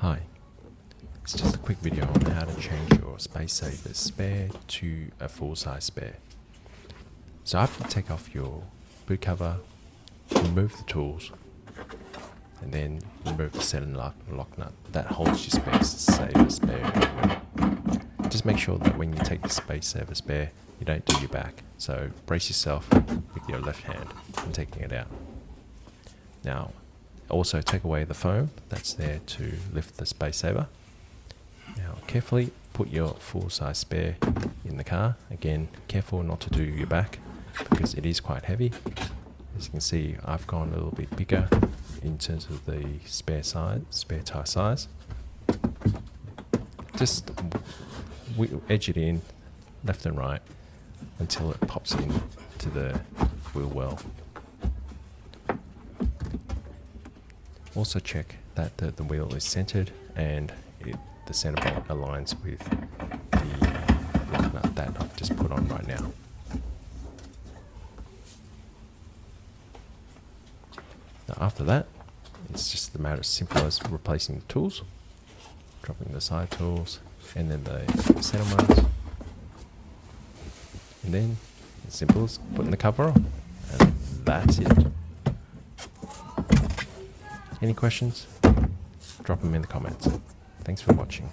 Hi, it's just a quick video on how to change your Space Saver spare to a full-size spare. So after you take off your boot cover, remove the tools, and then remove the set and lock nut that holds your Space Saver spare. Just make sure that when you take the Space Saver spare, you don't do your back. So brace yourself with your left hand when taking it out. Now, also take away the foam that's there to lift the Space Saver. Now carefully put your full-size spare in the car. Again, careful not to do your back because it is quite heavy. As you can see, I've gone a little bit bigger in terms of the spare tire size. Just edge it in left and right until it pops in to the wheel well. Also check that the wheel is centered and the center bolt aligns with the lock nut that I've just put on right now. Now after that, it's just a matter as simple as replacing the tools, dropping the side tools, and then the center ones. And then, as simple as putting the cover on. And that's it. Any questions? Drop them in the comments. Thanks for watching.